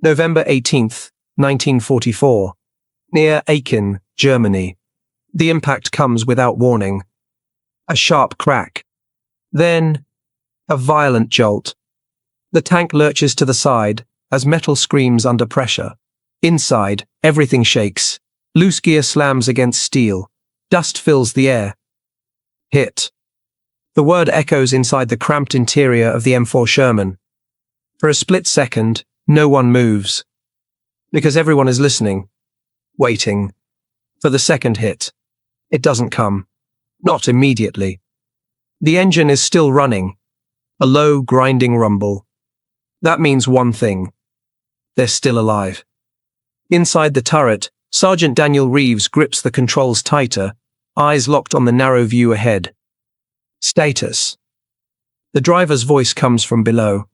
November 18th, 1944. Near Aachen, Germany. The impact comes without warning. A sharp crack. Then, a violent jolt. The tank lurches to the side as metal screams under pressure. Inside, everything shakes. Loose gear slams against steel. Dust fills the air. Hit. The word echoes inside the cramped interior of the M4 Sherman. For a split second, no one moves. Because everyone is listening. Waiting. For the second hit. It doesn't come. Not immediately. The engine is still running. A low, grinding rumble. That means one thing. They're still alive. Inside the turret, Sergeant Daniel Reeves grips the controls tighter, eyes locked on the narrow view ahead. Status. The driver's voice comes from below.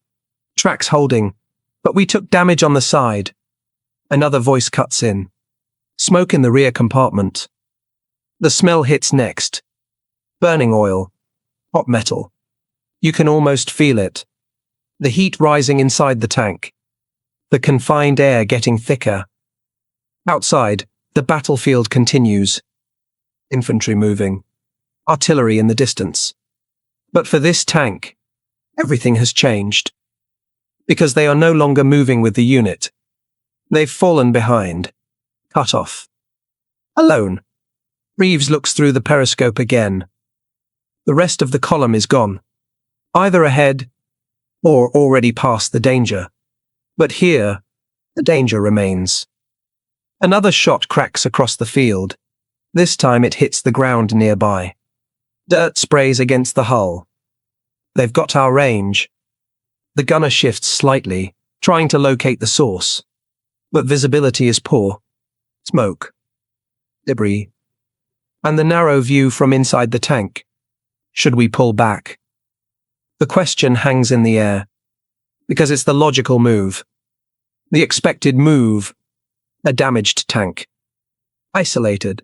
Tracks holding, but we took damage on the side. Another voice cuts in. Smoke in the rear compartment. The smell hits next. Burning oil. Hot metal. You can almost feel it. The heat rising inside the tank. The confined air getting thicker. Outside, the battlefield continues. Infantry moving. Artillery in the distance. But for this tank, everything has changed. Because they are no longer moving with the unit. They've fallen behind. Cut off. Alone. Reeves looks through the periscope again. The rest of the column is gone. Either ahead, or already past the danger. But here, the danger remains. Another shot cracks across the field. This time it hits the ground nearby. Dirt sprays against the hull. They've got our range. The gunner shifts slightly, trying to locate the source. But visibility is poor. Smoke. Debris. And the narrow view from inside the tank. Should we pull back? The question hangs in the air. Because it's the logical move. The expected move. A damaged tank. Isolated.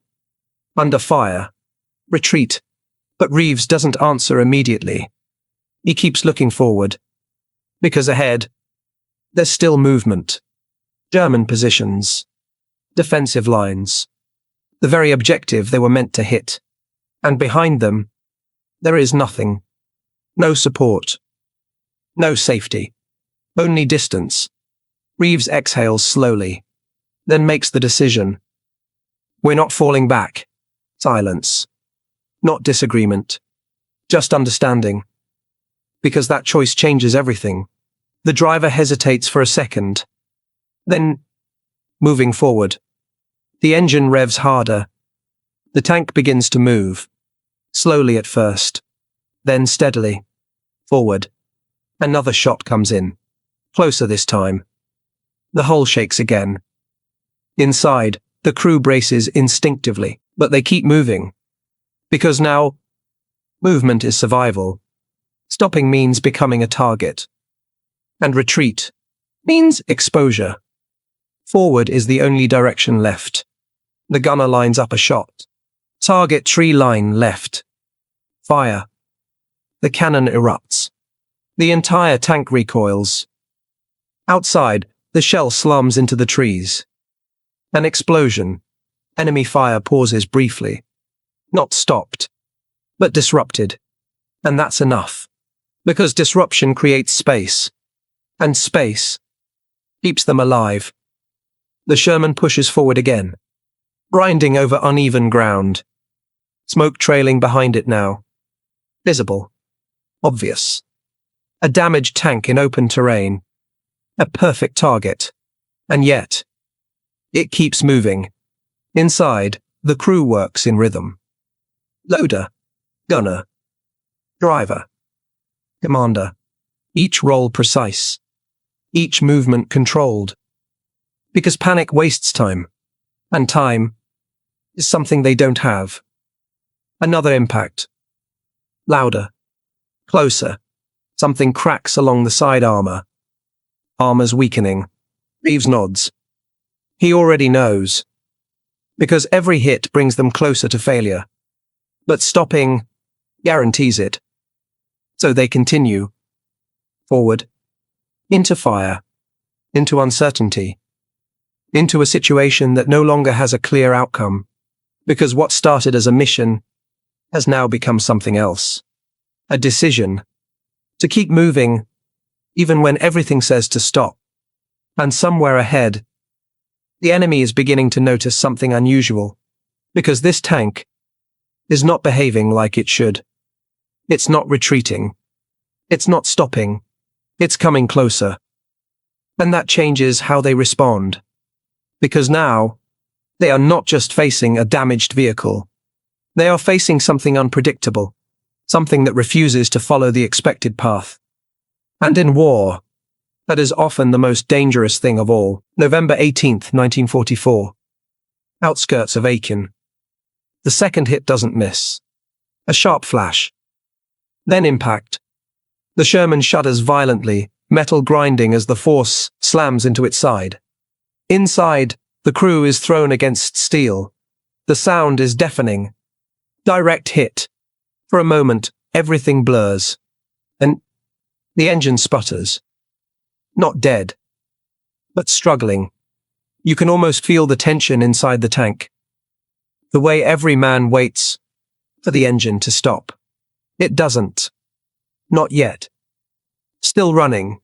Under fire. Retreat. But Reeves doesn't answer immediately. He keeps looking forward. Because ahead, there's still movement. German positions. Defensive lines. The very objective they were meant to hit. And behind them, there is nothing. No support. No safety. Only distance. Reeves exhales slowly, then makes the decision. We're not falling back. Silence. Not disagreement. Just understanding. Because that choice changes everything. The driver hesitates for a second. Then, moving forward. The engine revs harder. The tank begins to move. Slowly at first. Then steadily. Forward. Another shot comes in. Closer this time. The hull shakes again. Inside, the crew braces instinctively, but they keep moving. Because now, movement is survival. Stopping means becoming a target. And retreat means exposure. Forward is the only direction left. The gunner lines up a shot. Target tree line left. Fire. The cannon erupts. The entire tank recoils. Outside, the shell slams into the trees. An explosion. Enemy fire pauses briefly. Not stopped, but disrupted. And that's enough. Because disruption creates space. And space keeps them alive. The Sherman pushes forward again, grinding over uneven ground. Smoke trailing behind it now. Visible. Obvious. A damaged tank in open terrain. A perfect target. And yet, it keeps moving. Inside, the crew works in rhythm. Loader. Gunner. Driver. Commander. Each role precise. Each movement controlled. Because panic wastes time. And time is something they don't have. Another impact. Louder. Closer. Something cracks along the side armor. Armor's weakening. Reeves nods. He already knows. Because every hit brings them closer to failure. But stopping guarantees it. So they continue. Forward. Into fire. into uncertainty, into a situation that no longer has a clear outcome, because what started as a mission has now become something else. A decision to keep moving, even when everything says to stop. And somewhere ahead, the enemy is beginning to notice something unusual, because this tank is not behaving like it should. It's not retreating. It's not stopping. It's coming closer. And that changes how they respond. Because now, they are not just facing a damaged vehicle. They are facing something unpredictable, something that refuses to follow the expected path. And in war, that is often the most dangerous thing of all. November 18th, 1944. Outskirts of Aachen. The second hit doesn't miss. A sharp flash. Then impact. The Sherman shudders violently, metal grinding as the force slams into its side. Inside, the crew is thrown against steel. The sound is deafening. Direct hit. For a moment, everything blurs. And the engine sputters. Not dead, but struggling. You can almost feel the tension inside the tank. The way every man waits for the engine to stop. It doesn't. Not yet. Still running.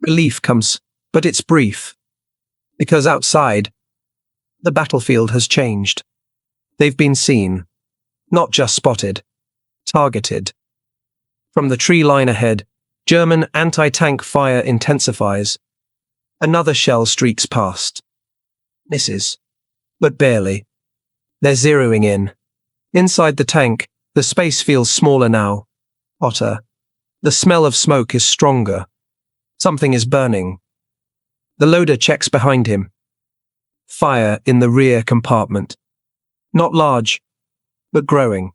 Relief comes, but it's brief. Because outside, the battlefield has changed. They've been seen. Not just spotted. Targeted. From the tree line ahead, German anti-tank fire intensifies. Another shell streaks past. Misses. But barely. They're zeroing in. Inside the tank, the space feels smaller now. Hotter. The smell of smoke is stronger. Something is burning. The loader checks behind him. Fire in the rear compartment. Not large, but growing.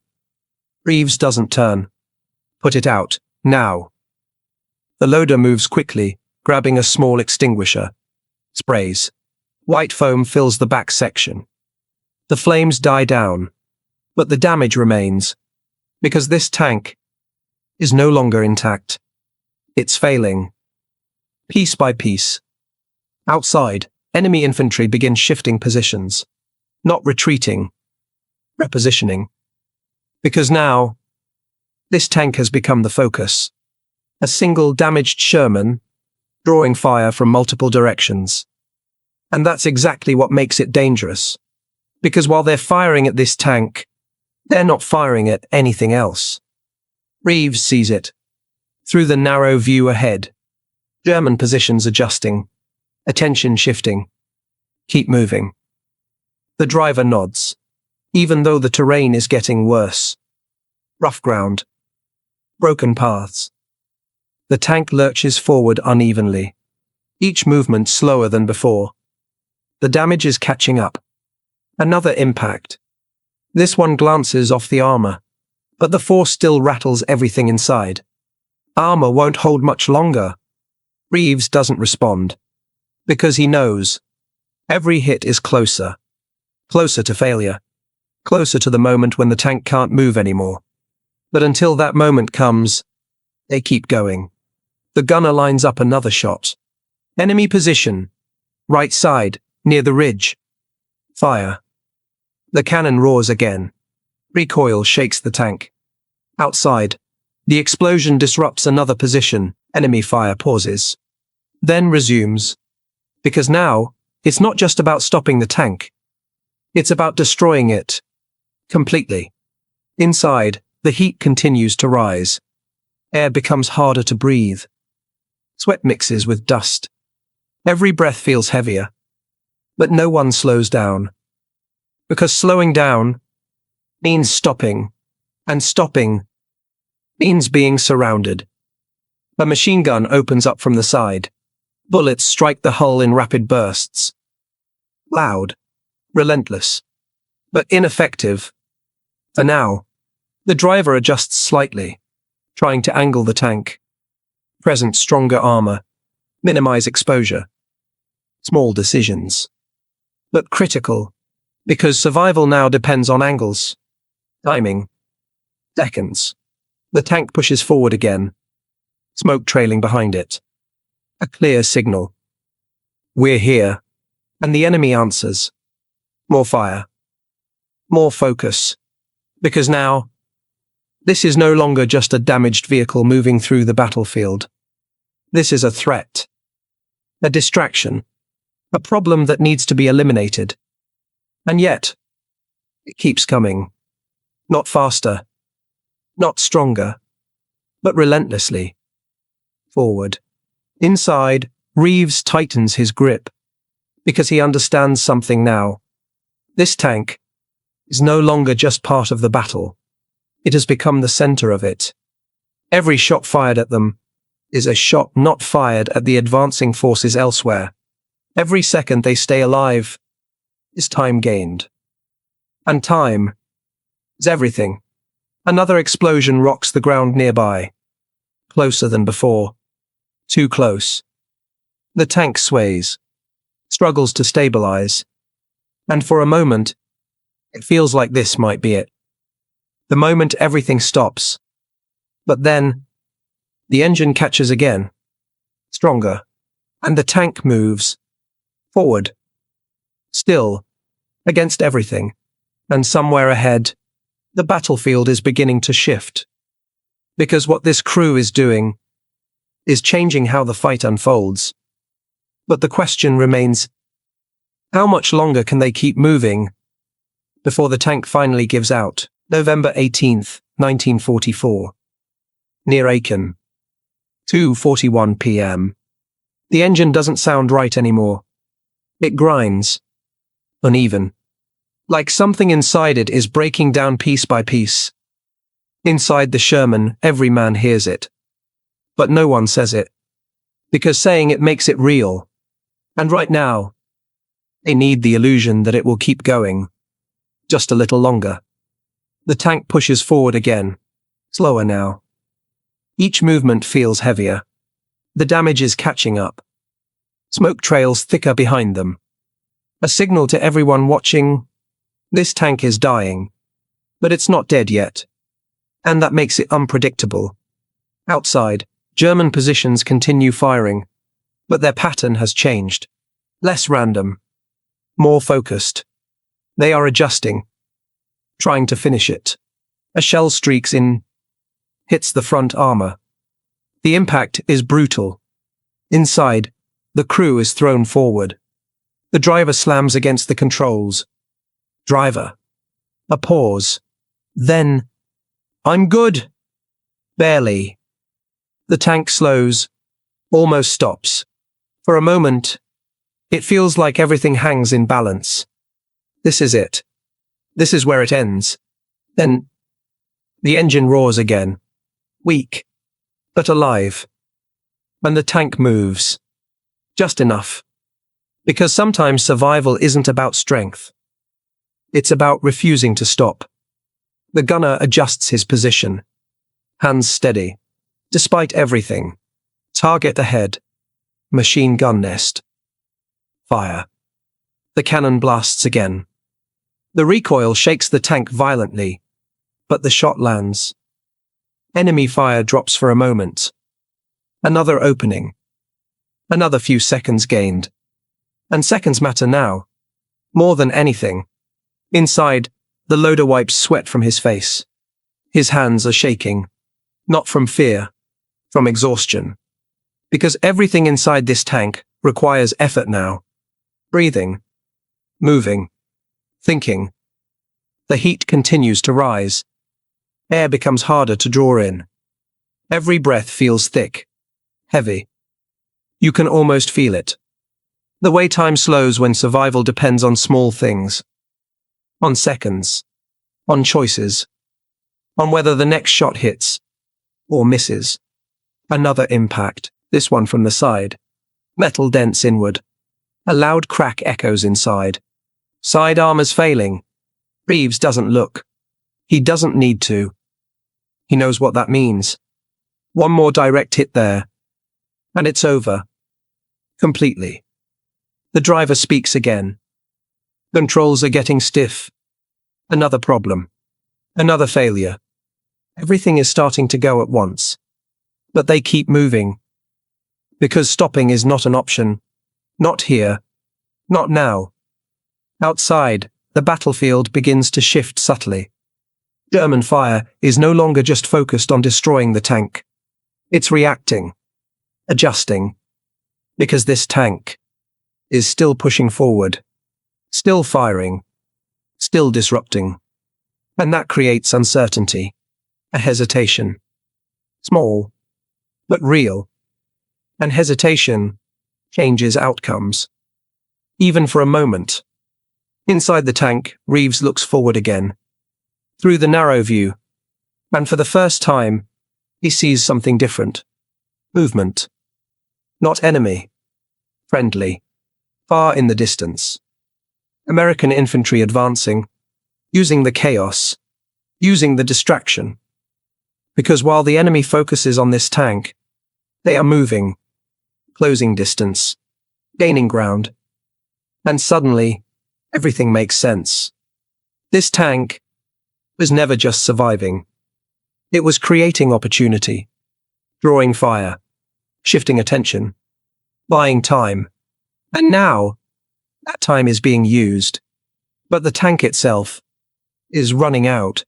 Reeves doesn't turn. Put it out, now. The loader moves quickly, grabbing a small extinguisher. Sprays. White foam fills the back section. The flames die down, but the damage remains, because this tank is no longer intact. It's failing. Piece by piece. Outside, enemy infantry begin shifting positions. Not retreating. Repositioning. Because now, this tank has become the focus. A single damaged Sherman, drawing fire from multiple directions. And that's exactly what makes it dangerous. Because while they're firing at this tank, they're not firing at anything else. Reeves sees it. Through the narrow view ahead. German positions adjusting. Attention shifting. Keep moving. The driver nods. Even though the terrain is getting worse. Rough ground. Broken paths. The tank lurches forward unevenly. Each movement slower than before. The damage is catching up. Another impact. This one glances off the armor, but the force still rattles everything inside. Armor won't hold much longer. Reeves doesn't respond. Because he knows. Every hit is closer. Closer to failure. Closer to the moment when the tank can't move anymore. But until that moment comes, they keep going. The gunner lines up another shot. Enemy position. Right side, near the ridge. Fire. The cannon roars again. Recoil shakes the tank. Outside, the explosion disrupts another position. Enemy fire pauses. Then resumes. Because now, it's not just about stopping the tank. It's about destroying it. Completely. Inside, the heat continues to rise. Air becomes harder to breathe. Sweat mixes with dust. Every breath feels heavier. But no one slows down. Because slowing down means stopping. And stopping means being surrounded. A machine gun opens up from the side. Bullets strike the hull in rapid bursts. Loud. Relentless. But ineffective. For now, the driver adjusts slightly, trying to angle the tank. Present stronger armor. Minimize exposure. Small decisions. But critical, because survival now depends on angles. Timing. Seconds. The tank pushes forward again. Smoke trailing behind it. A clear signal. We're here. And the enemy answers. More fire. More focus. Because now, this is no longer just a damaged vehicle moving through the battlefield. This is a threat. A distraction. A problem that needs to be eliminated. And yet, it keeps coming. Not faster. Not stronger. But relentlessly. Forward. Inside, Reeves tightens his grip. Because he understands something now. This tank is no longer just part of the battle. It has become the center of it. Every shot fired at them is a shot not fired at the advancing forces elsewhere. Every second they stay alive is time gained. And time is everything. Another explosion rocks the ground nearby. Closer than before. Too close. The tank sways. Struggles to stabilize. And for a moment, it feels like this might be it. The moment everything stops. But then, the engine catches again. Stronger. And the tank moves. Forward. Still. Against everything. And somewhere ahead, the battlefield is beginning to shift. Because what this crew is doing is changing how the fight unfolds. But the question remains, how much longer can they keep moving before the tank finally gives out? November 18th, 1944. Near Aachen. 2:41 p.m. The engine doesn't sound right anymore. It grinds. Uneven. Like something inside it is breaking down piece by piece. Inside the Sherman, every man hears it. But no one says it. Because saying it makes it real. And right now, they need the illusion that it will keep going. Just a little longer. The tank pushes forward again. Slower now. Each movement feels heavier. The damage is catching up. Smoke trails thicker behind them. A signal to everyone watching, this tank is dying. But it's not dead yet. And that makes it unpredictable. Outside, German positions continue firing. But their pattern has changed. Less random. More focused. They are adjusting. Trying to finish it. A shell streaks in. Hits the front armor. The impact is brutal. Inside, the crew is thrown forward. The driver slams against the controls. Driver. A pause. Then, I'm good. Barely. The tank slows. Almost stops. For a moment, it feels like everything hangs in balance. This is it. This is where it ends. Then, the engine roars again. Weak, but alive. And the tank moves. Just enough. Because sometimes survival isn't about strength. It's about refusing to stop. The gunner adjusts his position. Hands steady. Despite everything. Target ahead. Machine gun nest. Fire. The cannon blasts again. The recoil shakes the tank violently, but the shot lands. Enemy fire drops for a moment. Another opening. Another few seconds gained. And seconds matter now. More than anything. Inside, the loader wipes sweat from his face. His hands are shaking. Not from fear, from exhaustion. Because everything inside this tank requires effort now. Breathing. Moving. Thinking. The heat continues to rise. Air becomes harder to draw in. Every breath feels thick. Heavy. You can almost feel it. The way time slows when survival depends on small things. On seconds. On choices. On whether the next shot hits. Or misses. Another impact, this one from the side. Metal dents inward. A loud crack echoes inside. Side armor's failing. Reeves doesn't look. He doesn't need to. He knows what that means. One more direct hit there. And it's over. Completely. The driver speaks again. Controls are getting stiff. Another problem. Another failure. Everything is starting to go at once. But they keep moving. Because stopping is not an option. Not here. Not now. Outside, the battlefield begins to shift subtly. German fire is no longer just focused on destroying the tank. It's reacting, adjusting, because this tank is still pushing forward, still firing, still disrupting. And that creates uncertainty, a hesitation. Small, but real. And hesitation changes outcomes. Even for a moment. Inside the tank, Reeves looks forward again, through the narrow view, and for the first time, he sees something different. Movement. Not enemy. Friendly. Far in the distance. American infantry advancing, using the chaos, using the distraction. Because while the enemy focuses on this tank, they are moving, closing distance, gaining ground. And suddenly, everything makes sense. This tank was never just surviving. It was creating opportunity, drawing fire, shifting attention, buying time. And now, that time is being used. But the tank itself is running out.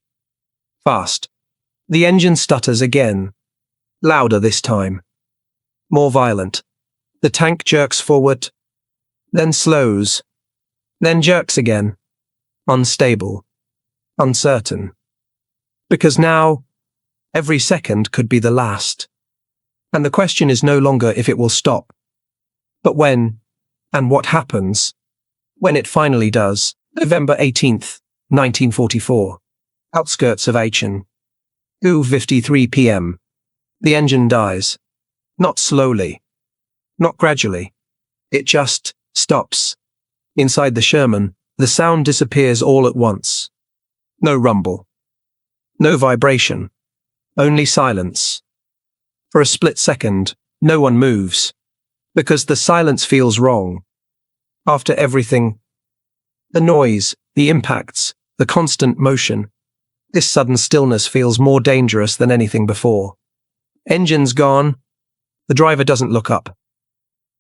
Fast. The engine stutters again. Louder this time. More violent. The tank jerks forward, then slows, then jerks again. Unstable. Uncertain. Because now, every second could be the last. And the question is no longer if it will stop, but when, and what happens, when it finally does. November 18th, 1944. Outskirts of Aachen. 2:53 p.m. The engine dies. Not slowly. Not gradually. It just stops. Inside the Sherman, the sound disappears all at once. No rumble. No vibration. Only silence. For a split second, no one moves. Because the silence feels wrong. After everything, the noise, the impacts, the constant motion, this sudden stillness feels more dangerous than anything before. Engine's gone. The driver doesn't look up.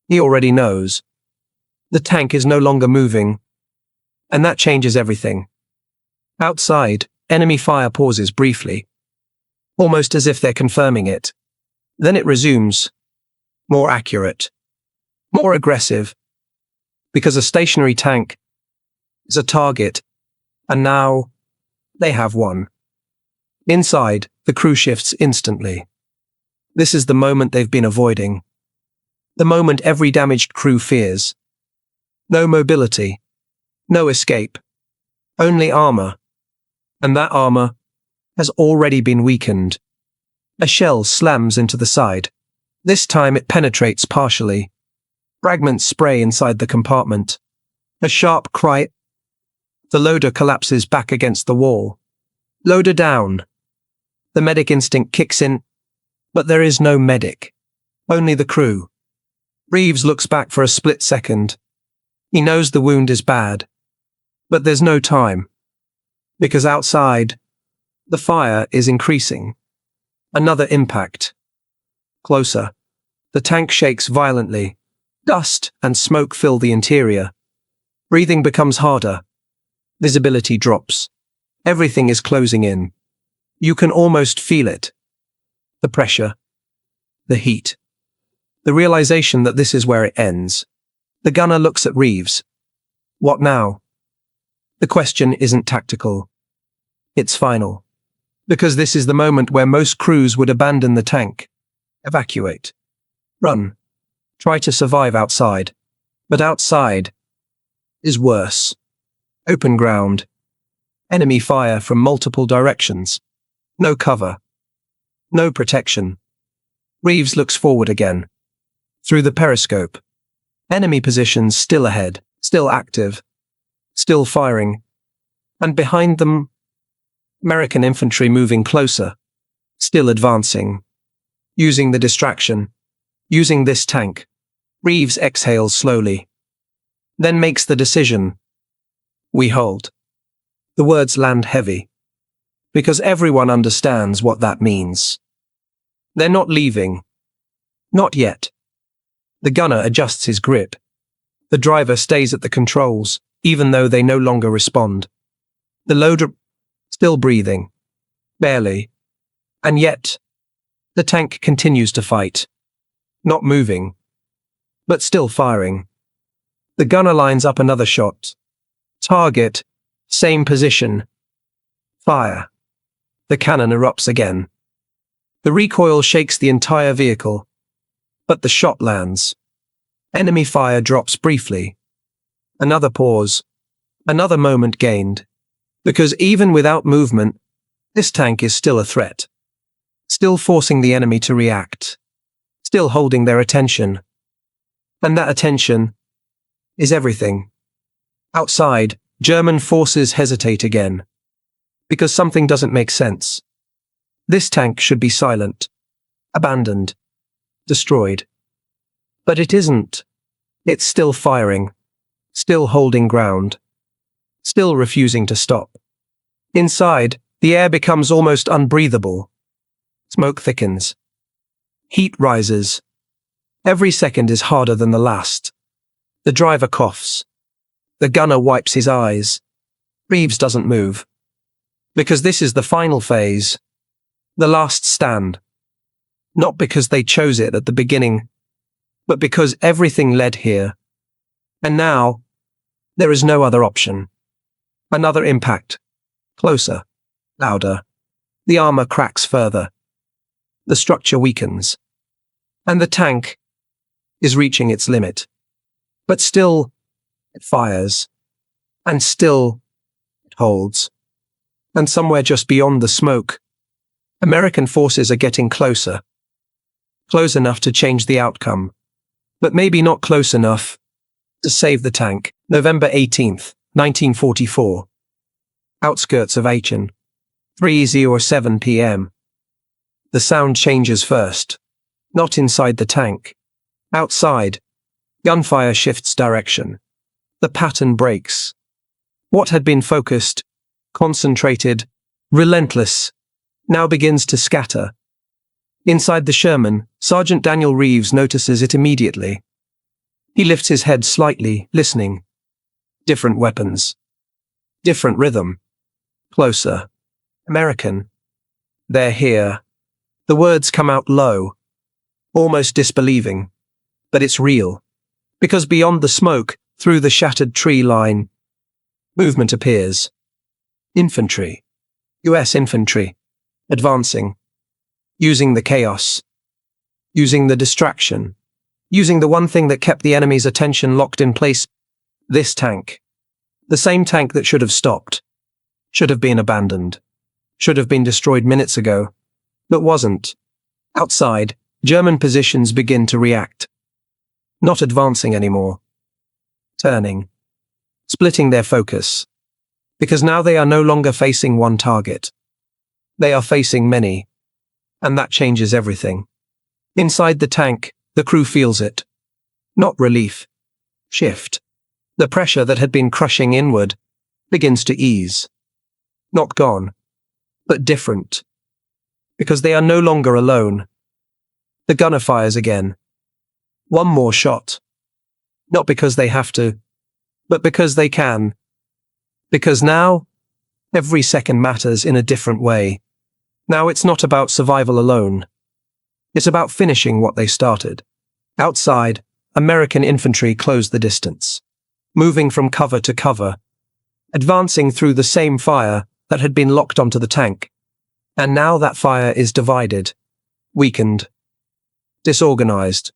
He already knows. The tank is no longer moving. And that changes everything. Outside, enemy fire pauses briefly, almost as if they're confirming it. Then it resumes, more accurate, more aggressive, because a stationary tank is a target, and now they have one. Inside, the crew shifts instantly. This is the moment they've been avoiding. The moment every damaged crew fears. No mobility. No escape. Only armor. And that armor has already been weakened. A shell slams into the side. This time it penetrates partially. Fragments spray inside the compartment. A sharp cry. The loader collapses back against the wall. Loader down. The medic instinct kicks in, but there is no medic. Only the crew. Reeves looks back for a split second. He knows the wound is bad. But there's no time. Because outside, the fire is increasing. Another impact. Closer. The tank shakes violently. Dust and smoke fill the interior. Breathing becomes harder. Visibility drops. Everything is closing in. You can almost feel it. The pressure. The heat. The realization that this is where it ends. The gunner looks at Reeves. What now? The question isn't tactical. It's final. Because this is the moment where most crews would abandon the tank. Evacuate. Run. Try to survive outside. But outside is worse. Open ground. Enemy fire from multiple directions. No cover. No protection. Reeves looks forward again. Through the periscope. Enemy positions still ahead, still active, still firing. And behind them, American infantry moving closer, still advancing. Using the distraction. Using this tank. Reeves exhales slowly. Then makes the decision. We hold. The words land heavy. Because everyone understands what that means. They're not leaving. Not yet. The gunner adjusts his grip. The driver stays at the controls, even though they no longer respond. The loader still breathing. Barely. And yet, the tank continues to fight. Not moving, but still firing. The gunner lines up another shot. Target, same position. Fire. The cannon erupts again. The recoil shakes the entire vehicle, but the shot lands. Enemy fire drops briefly. Another pause. Another moment gained. Because even without movement, this tank is still a threat. Still forcing the enemy to react. Still holding their attention. And that attention is everything. Outside, German forces hesitate again. Because something doesn't make sense. This tank should be silent. Abandoned. Destroyed. But it isn't. It's still firing. Still holding ground. Still refusing to stop. Inside, the air becomes almost unbreathable. Smoke thickens. Heat rises. Every second is harder than the last. The driver coughs. The gunner wipes his eyes. Reeves doesn't move. Because this is the final phase. The last stand. Not because they chose it at the beginning, but because everything led here. And now, there is no other option. Another impact. Closer. Louder. The armor cracks further. The structure weakens. And the tank is reaching its limit. But still, it fires. And still, it holds. And somewhere just beyond the smoke, American forces are getting closer. Close enough to change the outcome. But maybe not close enough to save the tank. November 18th, 1944. Outskirts of Aachen. 3:07 p.m. The sound changes first. Not inside the tank. Outside. Gunfire shifts direction. The pattern breaks. What had been focused, concentrated, relentless, now begins to scatter. Inside the Sherman, Sergeant Daniel Reeves notices it immediately. He lifts his head slightly, listening. Different weapons. Different rhythm. Closer. American. They're here. The words come out low, almost disbelieving. But it's real. Because beyond the smoke, through the shattered tree line, movement appears. Infantry. US infantry. Advancing. Using the chaos. Using the distraction. Using the one thing that kept the enemy's attention locked in place. This tank. The same tank that should have stopped. Should have been abandoned. Should have been destroyed minutes ago. But wasn't. Outside, German positions begin to react. Not advancing anymore. Turning. Splitting their focus. Because now they are no longer facing one target. They are facing many. And that changes everything. Inside the tank, the crew feels it. Not relief. Shift. The pressure that had been crushing inward begins to ease. Not gone, but different. Because they are no longer alone. The gunner fires again. One more shot. Not because they have to, but because they can. Because now, every second matters in a different way. Now it's not about survival alone. It's about finishing what they started. Outside, American infantry closed the distance, moving from cover to cover, advancing through the same fire that had been locked onto the tank. And now that fire is divided, weakened, disorganized,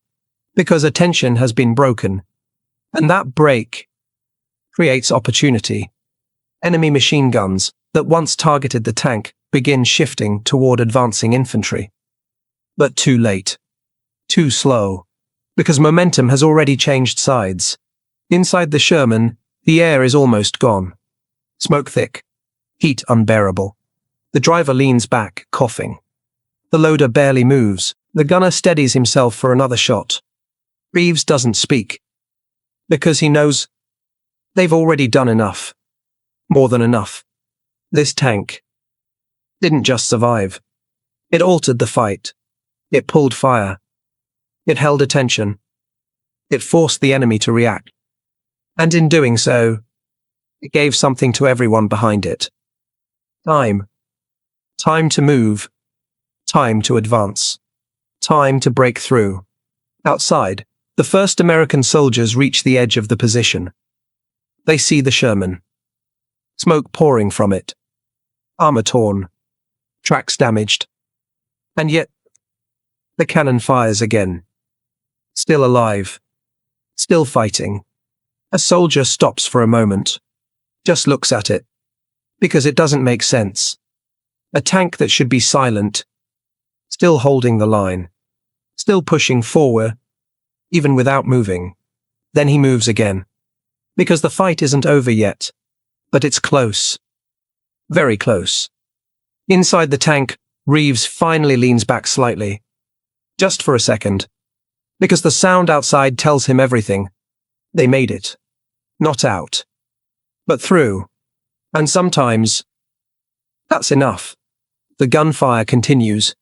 because attention has been broken. And that break creates opportunity. Enemy machine guns that once targeted the tank begin shifting toward advancing infantry. But too late. Too slow. Because momentum has already changed sides. Inside the Sherman, the air is almost gone. Smoke thick. Heat unbearable. The driver leans back, coughing. The loader barely moves. The gunner steadies himself for another shot. Reeves doesn't speak. Because he knows they've already done enough. More than enough. This tank didn't just survive. It altered the fight. It pulled fire. It held attention. It forced the enemy to react. And in doing so, it gave something to everyone behind it. Time. Time to move. Time to advance. Time to break through. Outside, the first American soldiers reach the edge of the position. They see the Sherman. Smoke pouring from it. Armor torn. Tracks damaged. And yet, the cannon fires again. Still alive. Still fighting. A soldier stops for a moment. Just looks at it. Because it doesn't make sense. A tank that should be silent. Still holding the line. Still pushing forward. Even without moving. Then he moves again. Because the fight isn't over yet. But it's close. Very close. Inside the tank, Reeves finally leans back slightly. Just for a second. Because the sound outside tells him everything. They made it. Not out. But through. And sometimes, that's enough. The gunfire continues.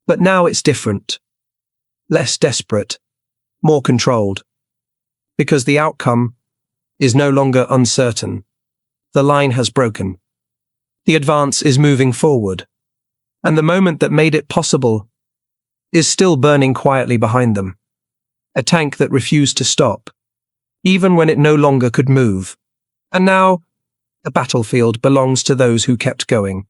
But now it's different. Less desperate. More controlled. Because the outcome is no longer uncertain. The line has broken. The advance is moving forward. And the moment that made it possible is still burning quietly behind them. A tank that refused to stop, even when it no longer could move. And now, the battlefield belongs to those who kept going.